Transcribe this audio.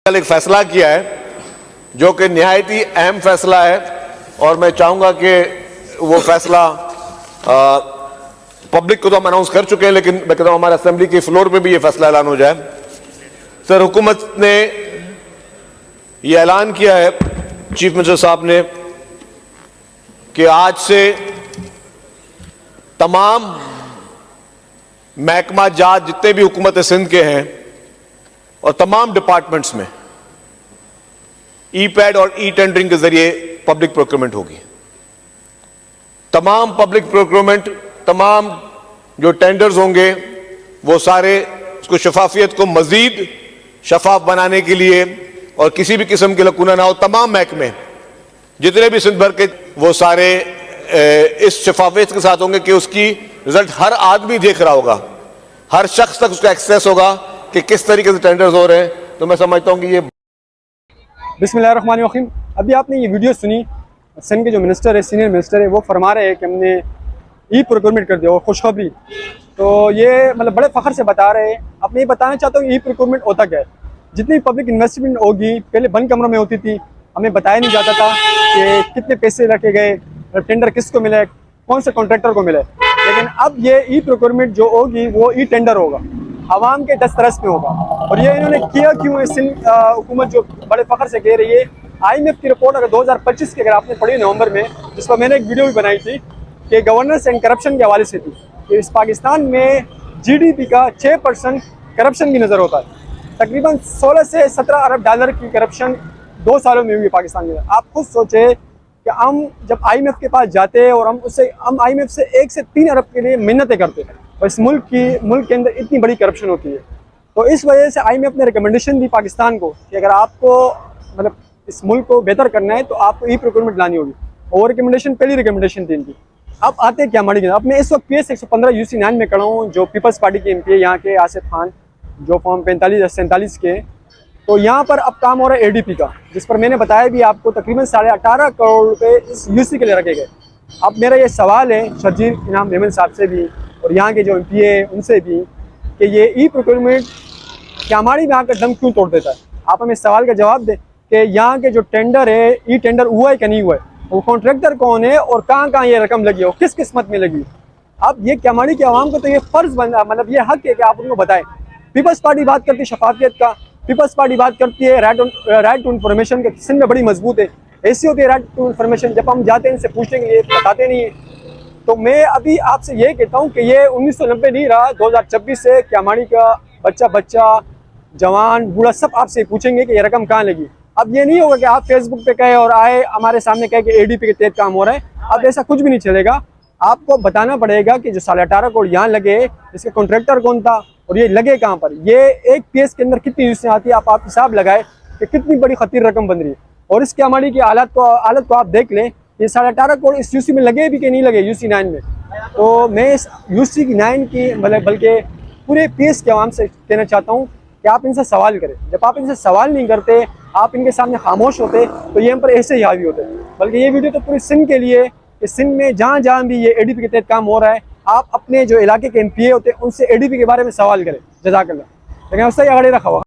कल एक फैसला किया है जो कि निहायत ही अहम फैसला है और मैं चाहूंगा कि वो फैसला पब्लिक को तो हम अनाउंस कर चुके हैं, लेकिन मैं कहता हूं हमारे असेंबली के फ्लोर पे भी ये फैसला ऐलान हो जाए। सर, हुकूमत ने ये ऐलान किया है, चीफ मिनिस्टर साहब ने, कि आज से तमाम महकमा जात जितने भी हुकूमत सिंध के हैं और तमाम डिपार्टमेंट्स में ई पैड और ई टेंडरिंग के जरिए पब्लिक प्रोक्योरमेंट होगी। तमाम पब्लिक प्रोक्योरमेंट, तमाम जो टेंडर्स होंगे वो सारे उसको शफाफियत को मजीद शफाफ बनाने के लिए और किसी भी किस्म की लकूना ना हो, तमाम महकमे जितने भी सिंध भर के वो सारे इस शफाफियत के साथ होंगे कि उसकी रिजल्ट हर आदमी देख रहा होगा, हर शख्स तक उसका एक्सेस होगा कि किस तरीके से टेंडर्स हो रहे हैं। तो मैं समझता हूं कि ये बिस्मिल्लाहिर्रहमानिर्रहीम। अभी आपने ये वीडियो सुनी, सिंध के जो मिनिस्टर है, सीनियर मिनिस्टर है, वो फरमा रहे हैं कि हमने ई प्रोक्योरमेंट कर दिया और खुशखबरी। तो ये मतलब बड़े फ़ख्र से बता रहे हैं। अब मैं ये बताना चाहता हूँ ई प्रोक्योरमेंट होता क्या है। जितनी पब्लिक इन्वेस्टमेंट होगी पहले बंद कमरों में होती थी, हमें बताया नहीं जाता था कि कितने पैसे रखे गए, टेंडर किसको मिले, कौन से कॉन्ट्रैक्टर को मिले। लेकिन अब ये ई प्रोक्योरमेंट जो होगी वो ई टेंडर होगा, आवाम के दस्तरस में होगा। और ये इन्होंने किया क्यों है, सिंध हुकूमत जो बड़े फ़ख्र से कह रही है। IMF की रिपोर्ट अगर 2025 की अगर आपने पढ़ी नवंबर में, जिस पर मैंने एक वीडियो भी बनाई थी, कि गवर्नेंस एंड करप्शन के हवाले से थी कि इस पाकिस्तान में GDP का 6% करप्शन की नज़र होता है। तकरीबन 16 से 17 अरब डॉलर की करप्शन 2 सालों में हुई है पाकिस्तान में। आप खुद सोचें कि हम जब IMF के पास जाते हैं और हम IMF से 1 से 3 अरब के लिए मिन्नतें करते हैं, और इस मुल्क के अंदर इतनी बड़ी करप्शन होती है। तो इस वजह से IMF ने रिकमेंडेशन दी पाकिस्तान को कि अगर आपको मतलब इस मुल्क को बेहतर करना है तो आपको ई प्रोक्योरमेंट लानी होगी। और रिकमेंडेशन पहली रिकमेंडेशन थी इनकी। अब आते क्या हमारी, अब मैं इस वक्त PS 115 UC9 में खड़ा हूँ, जो पीपल्स पार्टी के MP है यहाँ के, आसिफ खान, जो फॉर्म 45-47 के। तो यहाँ पर अब काम हो रहा है ADP का, जिस पर मैंने बताया भी आपको तकरीबन 18.5 करोड़ रुपये इस UC के लिए रखे गए। अब मेरा ये सवाल है शर्जील इनाम मेमन साहब से भी और यहाँ के जो MP है उनसे भी कि ये ई प्रोक्योरमेंट क्या हमारी यहाँ का दम क्यों तोड़ देता है। आप हमें इस सवाल का जवाब दें कि यहाँ के जो टेंडर है, ई टेंडर हुआ है कि नहीं हुआ है, वो कॉन्ट्रैक्टर कौन है और कहाँ कहाँ ये रकम लगी है और किस किस्मत में लगी। अब ये क्यामाड़ी की आवाम को तो ये फ़र्ज़ बना, मतलब ये हक है कि आप उनको बताएं। पीपल्स पार्टी बात करती है शफाफियत का, पीपल्स पार्टी बात करती है राइट टू इन्फॉर्मेशन के। सिंध में बड़ी मजबूत है, ऐसी होती है राइट टू इन्फॉर्मेशन। जब हम जाते हैं इनसे पूछेंगे, ये बताते नहीं है। तो मैं अभी आपसे ये कहता हूँ कि ये 1990 नहीं रहा, 2026 से क्यामाड़ी का बच्चा जवान बूढ़ा सब आपसे पूछेंगे कि ये रकम कहाँ लगी। अब ये नहीं होगा कि आप फेसबुक पे कहे और आए हमारे सामने कहे कि ADP के तहत काम हो रहा है। अब ऐसा कुछ भी नहीं चलेगा। आपको बताना पड़ेगा कि जो 18.5 करोड़ यहाँ लगे, इसके कॉन्ट्रैक्टर कौन था और ये लगे कहाँ पर। ये एक PS के अंदर कितनी यूसी आती है, आप हिसाब लगाए कि कितनी बड़ी खतीर रकम बन रही है। और इस क्यामाड़ी की हालत को आप देख लें, ये 18.5 करोड़ इस UC में लगे भी कि नहीं लगे, UC9 में। तो मैं इस UC9 की मतलब बल्कि पूरे PS के आवाम से कहना चाहता हूँ कि आप इनसे सवाल करें। जब आप इनसे सवाल नहीं करते, आप इनके सामने खामोश होते, तो ये हम पर ऐसे ही हावी होते। बल्कि ये वीडियो तो पूरी सिंध के लिए, कि सिंध में जहाँ जहाँ भी ये ADP के तहत काम हो रहा है, आप अपने जो इलाके के MP होते हैं उनसे ADP के बारे में सवाल करें। जज़ाकल्लाह। लेकिन उससे आगे रखा हुआ